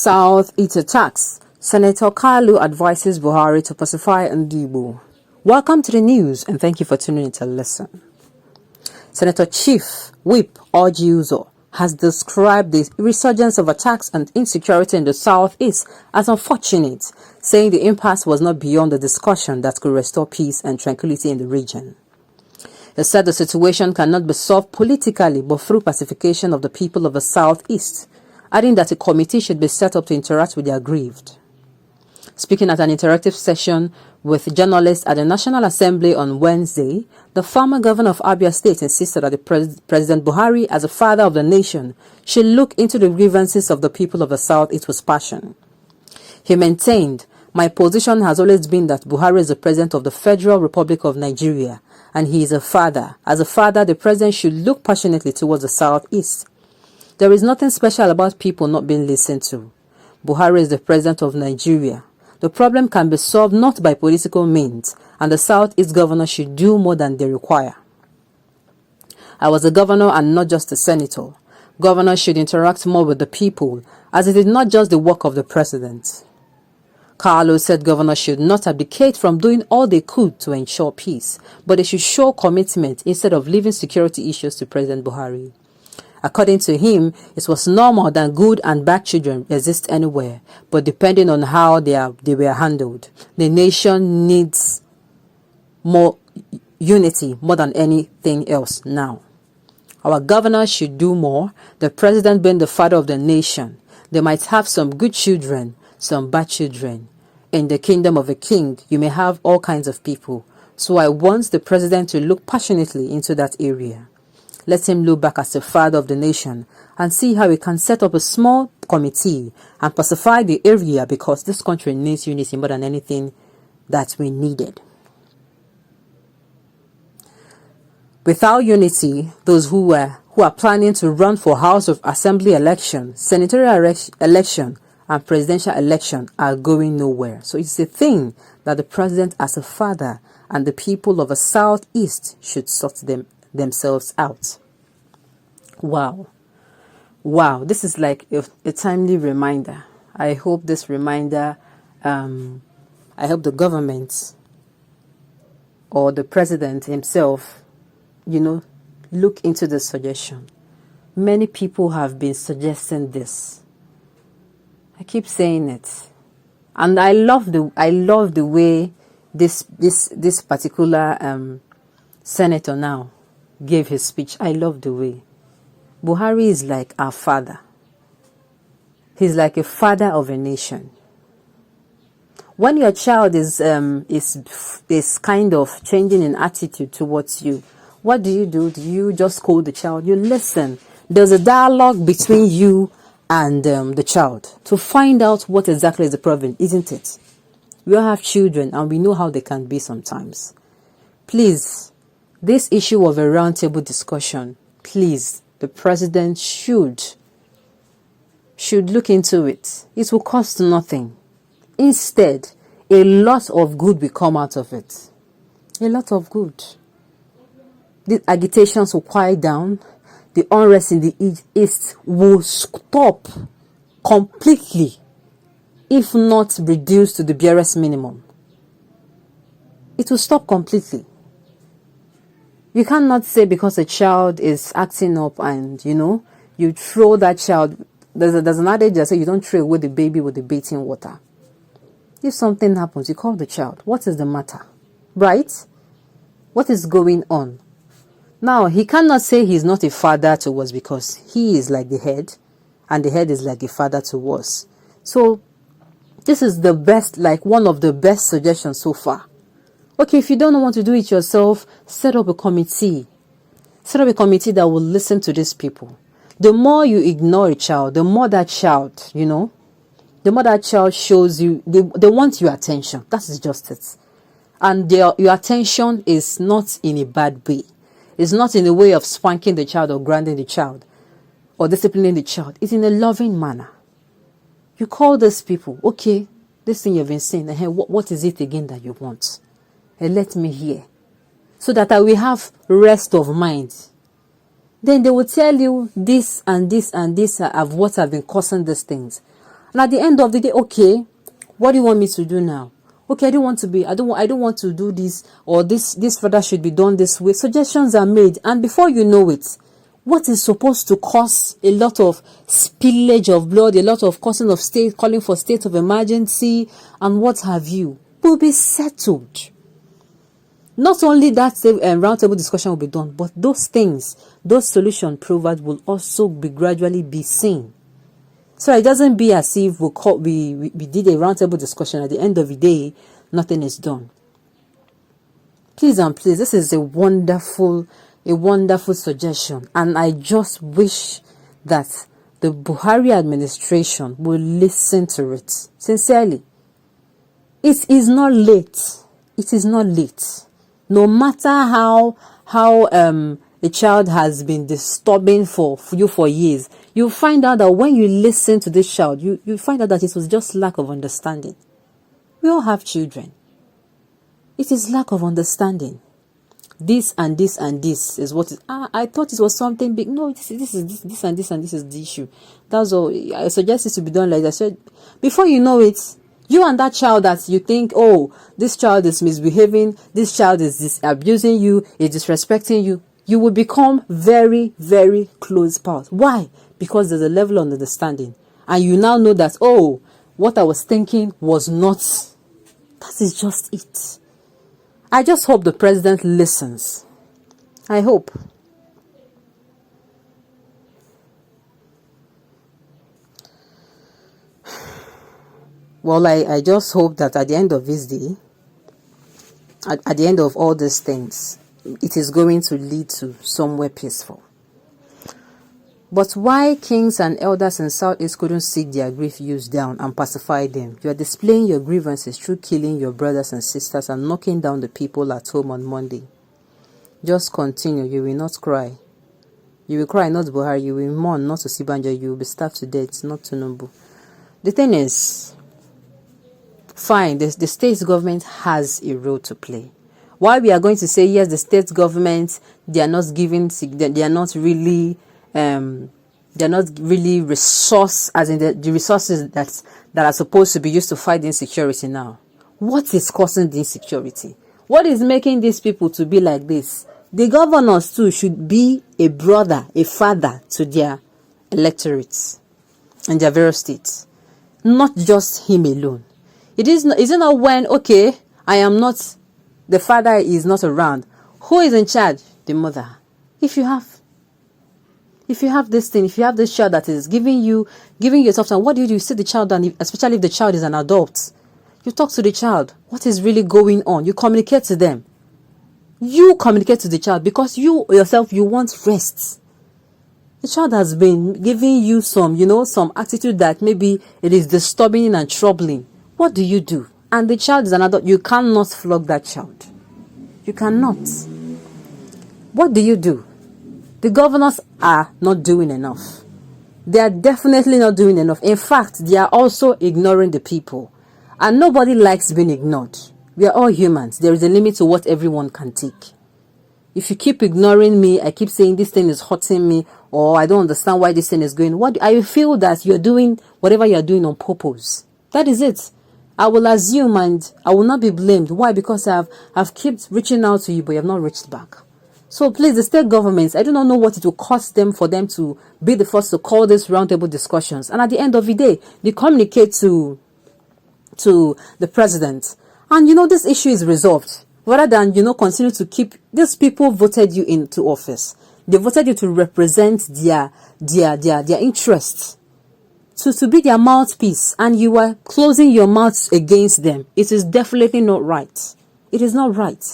South-East attacks. Senator Kalu advises Buhari to pacify Ndigbos. Welcome to the news and thank you for tuning in to listen. Senator Chief Whip Orji has described the resurgence of attacks and insecurity in the South-East as unfortunate, saying the impasse was not beyond the discussion that could restore peace and tranquility in the region. He said the situation cannot be solved politically but through pacification of the people of the South-East, adding that a committee should be set up to interact with the aggrieved. Speaking at an interactive session with journalists at the National Assembly on Wednesday, the former governor of Abia State insisted that President Buhari, as a father of the nation, should look into the grievances of the people of the South-East with passion. He maintained, "My position has always been that Buhari is the president of the Federal Republic of Nigeria, and he is a father. As a father, the president should look passionately towards the South-East. There is nothing special about people not being listened to. Buhari is the president of Nigeria. The problem can be solved not by political means, and the South-East governor should do more than they require. I was a governor and not just a senator. Governors should interact more with the people, as it is not just the work of the president." Kalu said governors should not abdicate from doing all they could to ensure peace, but they should show commitment instead of leaving security issues to President Buhari. According to him, it was normal that good and bad children exist anywhere, but depending on how they were handled. The nation needs more unity more than anything else now. Our governors should do more, the president being the father of the nation. They might have some good children, some bad children. In the kingdom of a king, you may have all kinds of people. So I want the president to look passionately into that area. Let him look back as the father of the nation and see how he can set up a small committee and pacify the area, because this country needs unity more than anything that we needed. Without unity, those who are planning to run for House of Assembly election, senatorial election, and presidential election are going nowhere. So it's a thing that the president as a father and the people of the South-East should sort themselves out. Wow, this is like a timely reminder. I hope this reminder, I hope the government or the president himself, look into this suggestion. Many people have been suggesting this. I keep saying it, and I love the way this particular senator now gave his speech. I love the way Buhari is like our father. He's like a father of a nation. When your child is kind of changing in attitude towards you, what do? Do you just scold the child? You listen. There's a dialogue between you and the child to find out what exactly is the problem, isn't it? We all have children and we know how they can be sometimes. Please, this issue of a roundtable discussion, please, the president should look into it. It will cost nothing. Instead, a lot of good will come out of it. A lot of good. The agitations will quiet down. The unrest in the East will stop completely, if not reduced to the barest minimum. It will stop completely. You cannot say because a child is acting up and, you throw that child. There's an adage that says you don't throw away the baby with the bathing water. If something happens, you call the child. What is the matter? Right? What is going on? Now, he cannot say he's not a father to us because he is like the head and the head is like a father to us. So, this is the best, like one of the best suggestions so far. Okay, if you don't want to do it yourself, set up a committee. Set up a committee that will listen to these people. The more you ignore a child, the more that child, the more that child shows you, they want your attention. That is just it. And your attention is not in a bad way. It's not in the way of spanking the child or grounding the child or disciplining the child. It's in a loving manner. You call these people, okay, this thing you've been saying, what is it again that you want? And let me hear. So that I will have rest of mind. Then they will tell you this and this and this of what have been causing these things. And at the end of the day, okay, what do you want me to do now? Okay, I don't want to do this, or this further should be done this way. Suggestions are made, and before you know it, what is supposed to cause a lot of spillage of blood, a lot of causing of state, calling for state of emergency, and what have you, will be settled. Not only that roundtable discussion will be done, but those things, those solution provided will also be gradually be seen. So it doesn't be as if we did a roundtable discussion, at the end of the day, nothing is done. Please and please, this is a wonderful suggestion, and I just wish that the Buhari administration will listen to it sincerely. It is not late. It is not late. No matter how a child has been disturbing for you for years, you find out that when you listen to this child, you find out that it was just lack of understanding. We all have children. It is lack of understanding. This and this and this is what is. I thought it was something big. No, this and this is the issue. That's all. I suggest it to be done like that. So before you know it, you and that child that you think, oh, this child is misbehaving, this child is abusing you, is disrespecting you, you will become very, very close pals. Why? Because there's a level of understanding. And you now know that, oh, what I was thinking was not. That is just it. I just hope the president listens. I hope. Well, I just hope that at the end of this day, at the end of all these things, it is going to lead to somewhere peaceful. But why kings and elders in Southeast couldn't sit their grief youths down and pacify them? You are displaying your grievances through killing your brothers and sisters and knocking down the people at home on Monday. Just continue. You will not cry. You will cry, not Buhari. You will mourn, not Osibanjo. You will be starved to death, not Tinubu. The thing is, fine, the state government has a role to play. Why we are going to say, yes, the state government, they are not giving, they are not really resource, as in the resources that are supposed to be used to fight insecurity now. What is causing the insecurity? What is making these people to be like this? The governors too should be a brother, a father to their electorates and their various states, not just him alone. It is not when, okay, I am not, the father is not around. Who is in charge? The mother. If you have this thing, if you have this child that is giving you a tough time, what do? You see the child, and especially if the child is an adult, you talk to the child. What is really going on? You communicate to them. You communicate to the child, because you yourself, you want rest. The child has been giving you some attitude that maybe it is disturbing and troubling. What do you do? And the child is an adult. You cannot flog that child. You cannot. What do you do? The governors are not doing enough. They are definitely not doing enough. In fact, they are also ignoring the people. And nobody likes being ignored. We are all humans. There is a limit to what everyone can take. If you keep ignoring me, I keep saying this thing is hurting me, or I don't understand why this thing is going. I feel that you're doing whatever you're doing on purpose. That is it. I will assume and I will not be blamed. Why? Because I've kept reaching out to you, but you have not reached back. So please, the state governments, I do not know what it will cost them for them to be the first to call these roundtable discussions. And at the end of the day, they communicate to the president. And this issue is resolved. Rather than, continue to keep, these people voted you into office. They voted you to represent their interests. To be their mouthpiece, and you are closing your mouth against them. It is definitely not right. It is not right.